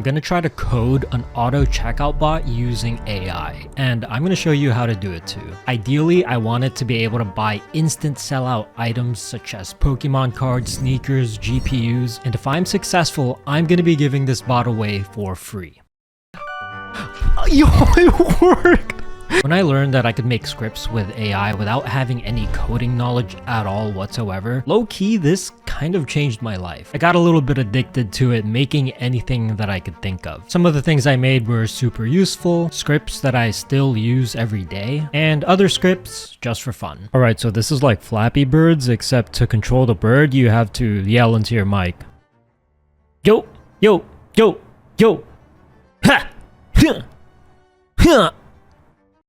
I'm gonna try to code an auto checkout bot using AI, and I'm gonna show you how to do it too. Ideally, I want it to be able to buy instant sellout items such as Pokemon cards, sneakers, GPUs, and if I'm successful, I'm gonna be giving this bot away for free. Yo, it worked! When I learned that I could make scripts with AI without having any coding knowledge at all whatsoever, low-key, this kind of changed my life. I got a little bit addicted to it, making anything that I could think of. Some of the things I made were super useful, scripts that I still use every day, and other scripts just for fun. Alright, so this is like Flappy Birds, except to control the bird, you have to yell into your mic. Yo, yo, yo, yo, ha, huh, huh.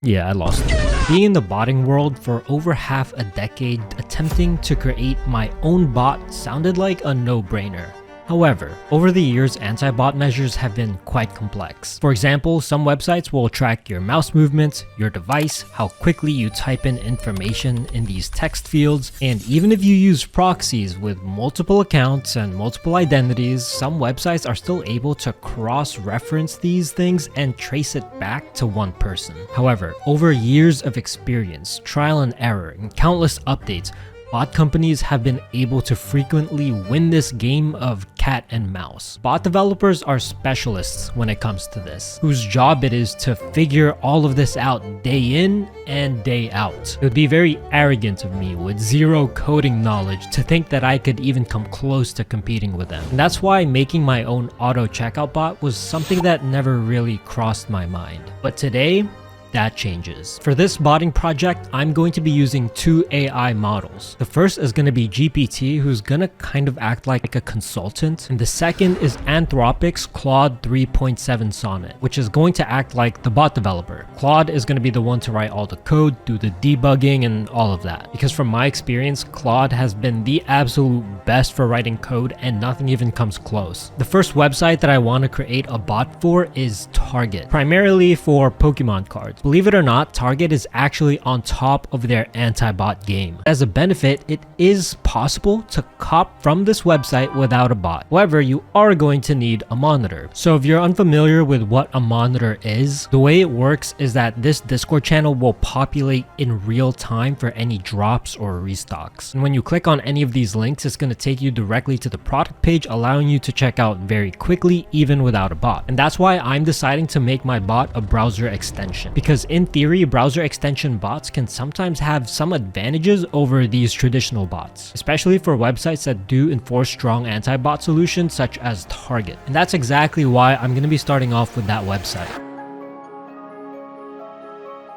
Yeah, I lost it. Being in the botting world for over half a decade, attempting to create my own bot sounded like a no-brainer. However, over the years, anti-bot measures have been quite complex. For example, some websites will track your mouse movements, your device, how quickly you type in information in these text fields, and even if you use proxies with multiple accounts and multiple identities, some websites are still able to cross-reference these things and trace it back to one person. However, over years of experience, trial and error, and countless updates, bot companies have been able to frequently win this game of cat and mouse. Bot developers are specialists when it comes to this, whose job it is to figure all of this out day in and day out. It would be very arrogant of me with zero coding knowledge to think that I could even come close to competing with them. And that's why making my own auto checkout bot was something that never really crossed my mind. But today, that changes. For this botting project, I'm going to be using two AI models. The first is going to be GPT, who's going to kind of act like a consultant, and the second is Anthropic's Claude 3.7 Sonnet, which is going to act like the bot developer. Claude is going to be the one to write all the code, do the debugging, and all of that. Because from my experience, Claude has been the absolute best for writing code, and nothing even comes close. The first website that I want to create a bot for is Target, primarily for Pokemon cards. Believe it or not, Target is actually on top of their anti-bot game. As a benefit, it is possible to cop from this website without a bot. However, you are going to need a monitor. So if you're unfamiliar with what a monitor is, the way it works is that this Discord channel will populate in real time for any drops or restocks. And when you click on any of these links, it's going to take you directly to the product page, allowing you to check out very quickly, even without a bot. And that's why I'm deciding to make my bot a browser extension, because in theory, browser extension bots can sometimes have some advantages over these traditional bots, especially for websites that do enforce strong anti-bot solutions such as Target. And that's exactly why I'm going to be starting off with that website.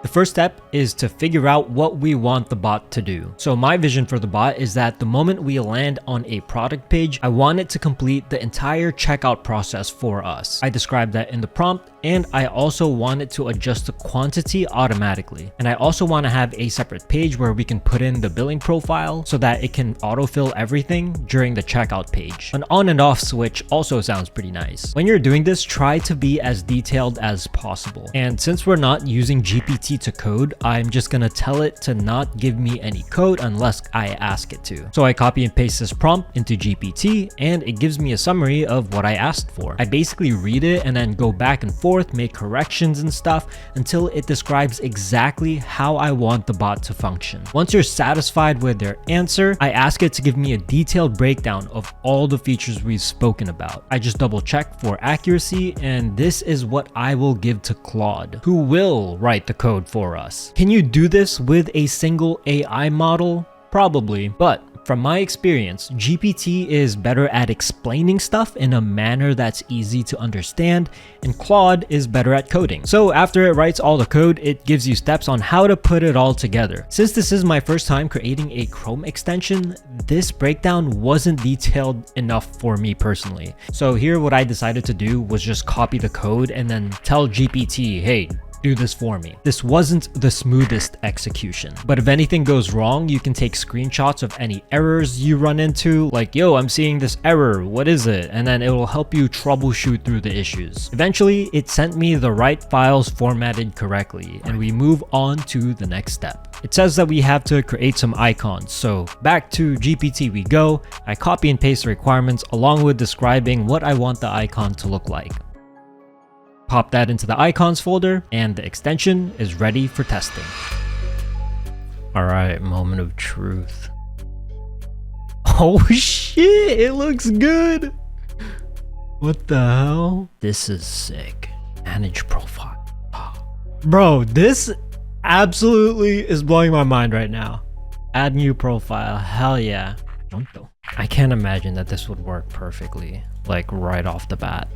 The first step is to figure out what we want the bot to do. So my vision for the bot is that the moment we land on a product page, I want it to complete the entire checkout process for us. I described that in the prompt, and I also want it to adjust the quantity automatically. And I also want to have a separate page where we can put in the billing profile so that it can autofill everything during the checkout page. An on and off switch also sounds pretty nice. When you're doing this, try to be as detailed as possible. And since we're not using GPT to code, I'm just gonna tell it to not give me any code unless I ask it to. So I copy and paste this prompt into GPT, and it gives me a summary of what I asked for. I basically read it and then go back and forth, make corrections and stuff until it describes exactly how I want the bot to function. Once you're satisfied with their answer, I ask it to give me a detailed breakdown of all the features we've spoken about. I just double check for accuracy, and this is what I will give to Claude, who will write the code for us. Can you do this with a single AI model? Probably, but from my experience, GPT is better at explaining stuff in a manner that's easy to understand, and Claude is better at coding. So after it writes all the code, it gives you steps on how to put it all together. Since this is my first time creating a Chrome extension, this breakdown wasn't detailed enough for me personally. So here what I decided to do was just copy the code and then tell GPT, hey, do this for me. This wasn't the smoothest execution, but if anything goes wrong, you can take screenshots of any errors you run into, like, yo, I'm seeing this error, what is it? And then it will help you troubleshoot through the issues. Eventually, it sent me the right files formatted correctly, and we move on to the next step. It says that we have to create some icons, so back to GPT we go. I copy and paste the requirements along with describing what I want the icon to look like. Pop that into the icons folder, and the extension is ready for testing. Alright, moment of truth. Oh shit, it looks good! What the hell? This is sick. Manage profile. Bro, this absolutely is blowing my mind right now. Add new profile, hell yeah. I can't imagine that this would work perfectly, like right off the bat.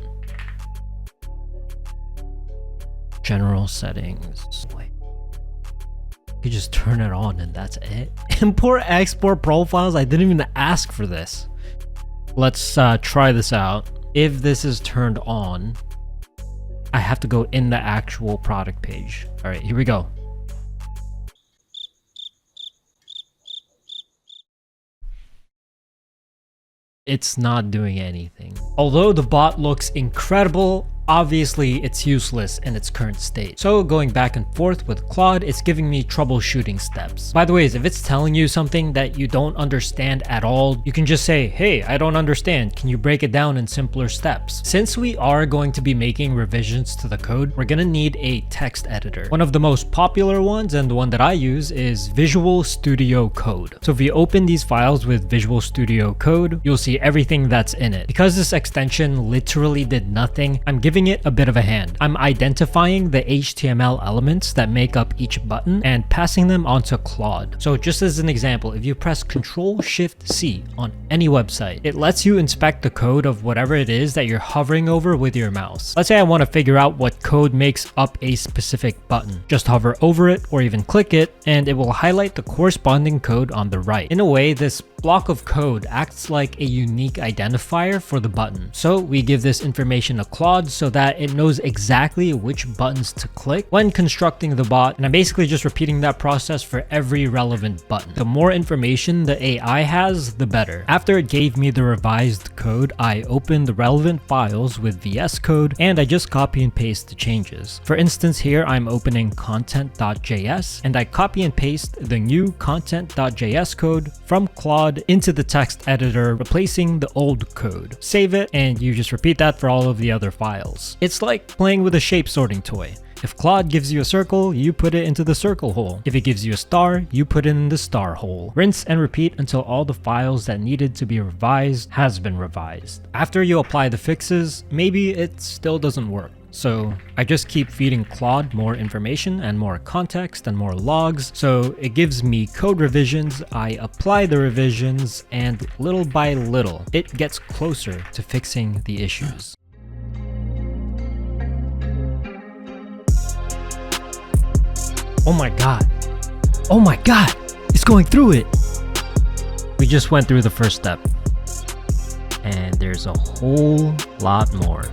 General settings. Wait. You just turn it on and that's it. Import export profiles. I didn't even ask for this. Let's try this out. If this is turned on, I have to go in the actual product page. All right, here we go. It's not doing anything. Although the bot looks incredible, obviously it's useless in its current state. So going back and forth with Claude, it's giving me troubleshooting steps. By the way, if it's telling you something that you don't understand at all, you can just say, hey, I don't understand. Can you break it down in simpler steps? Since we are going to be making revisions to the code, we're gonna need a text editor. One of the most popular ones, and the one that I use, is Visual Studio Code. So if you open these files with Visual Studio Code, you'll see everything that's in it. Because this extension literally did nothing, I'm giving it a bit of a hand. I'm identifying the HTML elements that make up each button and passing them onto Claude. So just as an example, if you press Ctrl-Shift-C on any website, it lets you inspect the code of whatever it is that you're hovering over with your mouse. Let's say I want to figure out what code makes up a specific button. Just hover over it or even click it, and it will highlight the corresponding code on the right. In a way, this block of code acts like a unique identifier for the button. So we give this information to Claude so that it knows exactly which buttons to click when constructing the bot, and I'm basically just repeating that process for every relevant button. The more information the AI has, the better. After it gave me the revised code, I opened the relevant files with VS Code and I just copy and paste the changes. For instance, here I'm opening content.js and I copy and paste the new content.js code from Claude into the text editor, replacing the old code. Save it, and you just repeat that for all of the other files. It's like playing with a shape sorting toy. If Claude gives you a circle, you put it into the circle hole. If it gives you a star, you put it in the star hole. Rinse and repeat until all the files that needed to be revised has been revised. After you apply the fixes, maybe it still doesn't work. So I just keep feeding Claude more information and more context and more logs. So it gives me code revisions, I apply the revisions, and little by little, it gets closer to fixing the issues. Oh my god. Oh my god! It's going through it! We just went through the first step. And there's a whole lot more.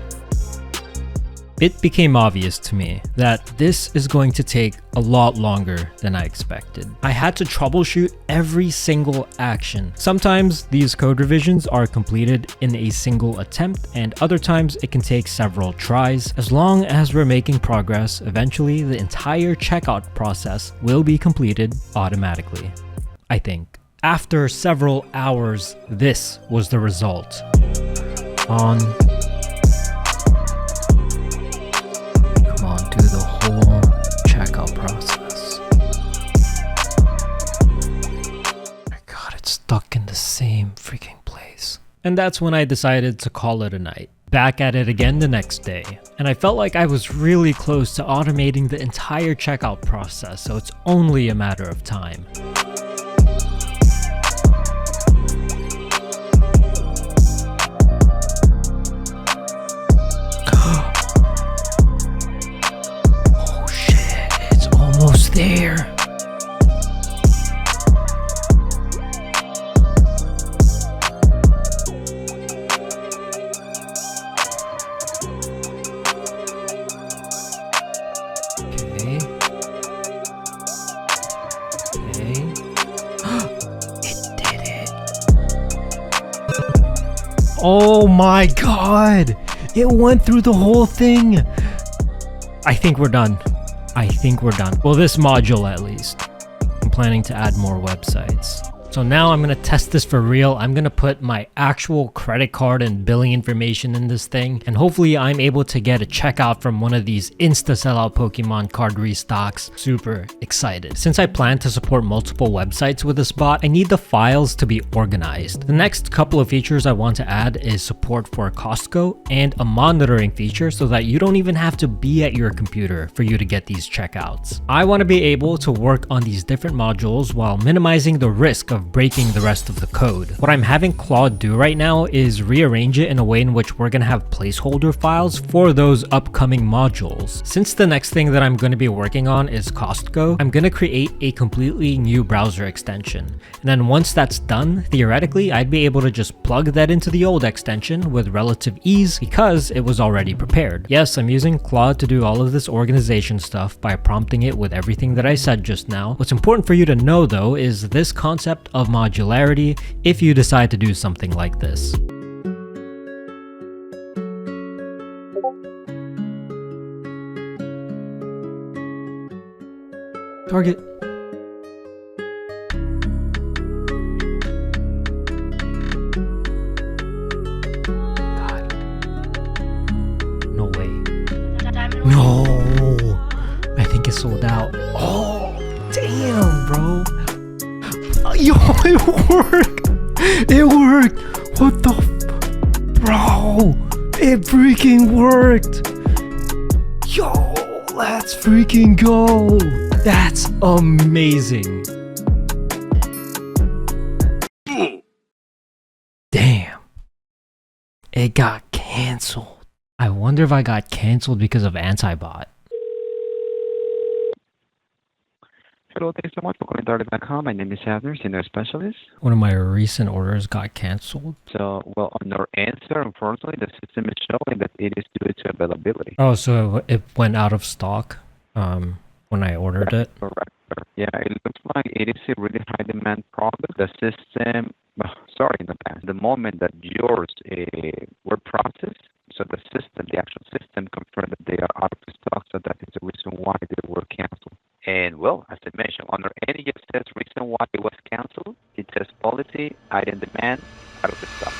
It became obvious to me that this is going to take a lot longer than I expected. I had to troubleshoot every single action. Sometimes these code revisions are completed in a single attempt, and other times it can take several tries. As long as we're making progress, eventually the entire checkout process will be completed automatically, I think. After several hours, this was the result. Do the whole checkout process. Oh my god, it's stuck in the same freaking place. And that's when I decided to call it a night. Back at it again the next day, and I felt like I was really close to automating the entire checkout process, so it's only a matter of time. There. Okay. It did it. Oh my god! It went through the whole thing! I think we're done. I think we're done. Well, this module at least. I'm planning to add more websites. So now I'm gonna test this for real. I'm gonna put my actual credit card and billing information in this thing, and hopefully I'm able to get a checkout from one of these insta sellout Pokemon card restocks. Super excited. Since I plan to support multiple websites with this bot, I need the files to be organized. The next couple of features I want to add is support for Costco and a monitoring feature so that you don't even have to be at your computer for you to get these checkouts. I want to be able to work on these different modules while minimizing the risk of breaking the rest of the code. What I'm having Claude do right now is rearrange it in a way in which we're going to have placeholder files for those upcoming modules. Since the next thing that I'm going to be working on is Costco, I'm going to create a completely new browser extension. And then once that's done, theoretically, I'd be able to just plug that into the old extension with relative ease because it was already prepared. Yes, I'm using Claude to do all of this organization stuff by prompting it with everything that I said just now. What's important for you to know though is this concept of modularity if you decide to do something like this. Target. God. No way. No. I think it's sold out. Oh, damn, bro. Yo, it worked! It worked! What the bro? It freaking worked! Yo, let's freaking go! That's amazing! Damn. It got canceled. I wonder if I got canceled because of anti-bot. Hello, thanks so much for calling Target.com. My name is Abner, Senior Specialist. One of my recent orders got canceled. So, well, on our answer, unfortunately, the system is showing that it is due to availability. Oh, so it went out of stock when I ordered it? Correct. Yeah, it looks like it is a really high demand product. The system, in the past, the moment that yours were processed, so the system, the actual system confirmed that they are out of stock, so that is the reason why they were canceled. And well, as I mentioned, under any it says reason why it was canceled, it says policy, item demand, out of the stock.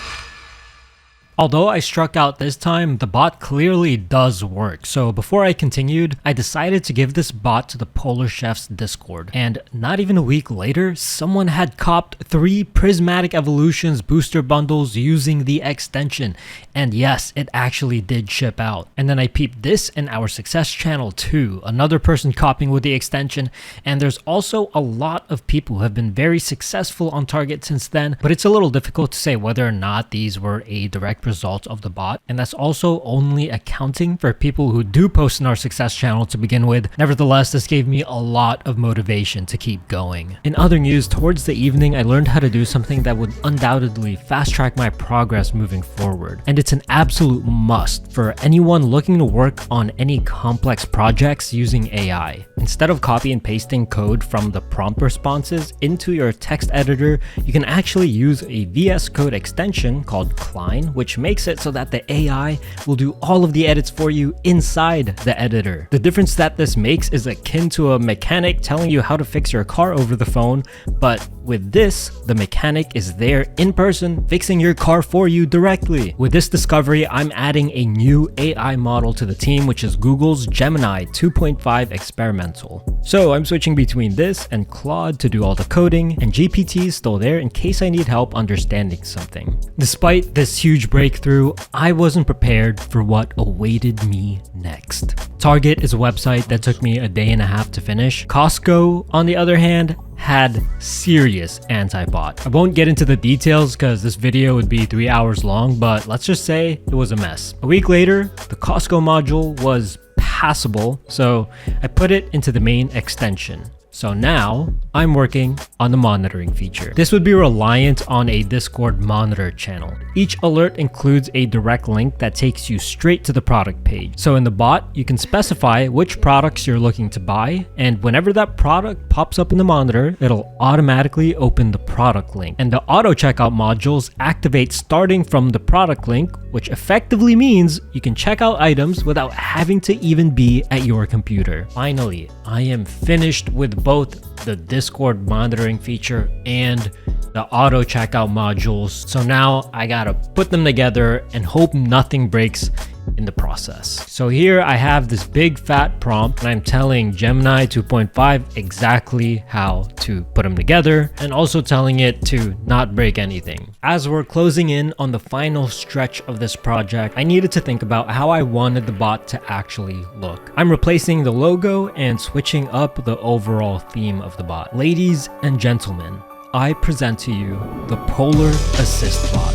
Although I struck out this time, the bot clearly does work. So before I continued, I decided to give this bot to the Polar Chef's Discord. And not even a week later, someone had copped 3 Prismatic Evolutions booster bundles using the extension. And yes, it actually did ship out. And then I peeped this in our success channel too, another person copying with the extension. And there's also a lot of people who have been very successful on Target since then, but it's a little difficult to say whether or not these were a direct result of the bot, and that's also only accounting for people who do post in our success channel to begin with. Nevertheless, this gave me a lot of motivation to keep going. In other news, towards the evening I learned how to do something that would undoubtedly fast track my progress moving forward, and it's an absolute must for anyone looking to work on any complex projects using AI. Instead of copy and pasting code from the prompt responses into your text editor, you can actually use a VS Code extension called Klein, which makes it so that the AI will do all of the edits for you inside the editor. The difference that this makes is akin to a mechanic telling you how to fix your car over the phone, but with this, the mechanic is there in person fixing your car for you directly. With this discovery, I'm adding a new AI model to the team, which is Google's Gemini 2.5 experimental. So I'm switching between this and Claude to do all the coding, and GPT is still there in case I need help understanding something. Despite this huge breakthrough, I wasn't prepared for what awaited me next. Target is a website that took me a day and a half to finish. Costco, on the other hand, had serious anti-bot. I won't get into the details because this video would be 3 hours long, but let's just say it was a mess. A week later, the Costco module was passable, so I put it into the main extension. So now I'm working on the monitoring feature. This would be reliant on a Discord monitor channel. Each alert includes a direct link that takes you straight to the product page. So in the bot, you can specify which products you're looking to buy, and whenever that product pops up in the monitor, it'll automatically open the product link. And the auto checkout modules activate starting from the product link, which effectively means you can check out items without having to even be at your computer. Finally, I am finished with both the Discord monitoring feature and the auto checkout modules. So now I gotta put them together and hope nothing breaks in the process. So here I have this big fat prompt and I'm telling Gemini 2.5 exactly how to put them together and also telling it to not break anything. As we're closing in on the final stretch of this project, I needed to think about how I wanted the bot to actually look. I'm replacing the logo and switching up the overall theme of the bot. Ladies and gentlemen, I present to you the Polar Assist bot.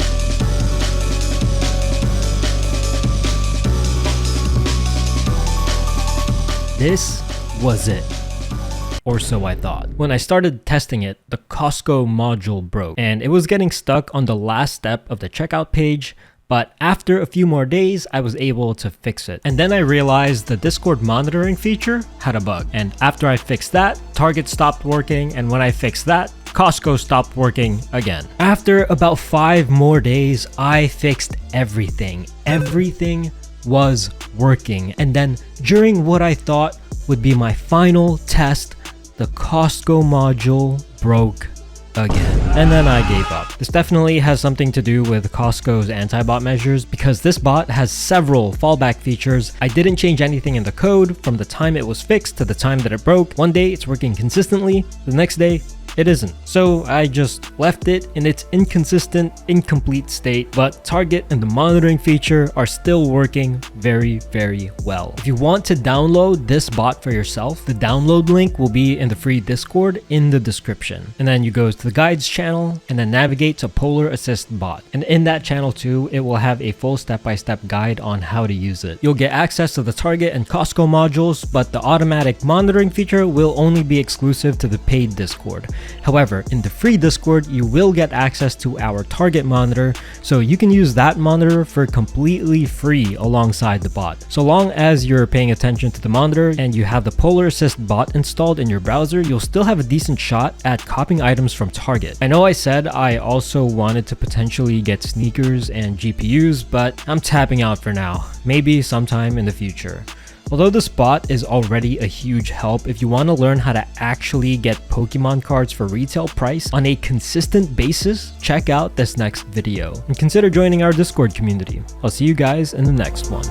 This was it, or so I thought. When I started testing it, the Costco module broke and it was getting stuck on the last step of the checkout page, but after a few more days, I was able to fix it. And then I realized the Discord monitoring feature had a bug. And after I fixed that, Target stopped working, and when I fixed that, Costco stopped working again. After about 5 more days, I fixed everything. Everything was working. And then during what I thought would be my final test, the Costco module broke again. And then I gave up. This definitely has something to do with Costco's anti-bot measures because this bot has several fallback features. I didn't change anything in the code from the time it was fixed to the time that it broke. One day it's working consistently, the next day it isn't. So I just left it in its inconsistent, incomplete state, but Target and the monitoring feature are still working very, very well. If you want to download this bot for yourself, the download link will be in the free Discord in the description. And then you go to the guides channel and then navigate to Polar Assist bot. And in that channel too, it will have a full step-by-step guide on how to use it. You'll get access to the Target and Costco modules, but the automatic monitoring feature will only be exclusive to the paid Discord. However, in the free Discord, you will get access to our Target monitor, so you can use that monitor for completely free alongside the bot. So long as you're paying attention to the monitor and you have the Polar Assist bot installed in your browser, you'll still have a decent shot at copying items from Target. I know I said I also wanted to potentially get sneakers and GPUs, but I'm tapping out for now. Maybe sometime in the future. Although this bot is already a huge help, if you want to learn how to actually get Pokemon cards for retail price on a consistent basis, check out this next video and consider joining our Discord community. I'll see you guys in the next one.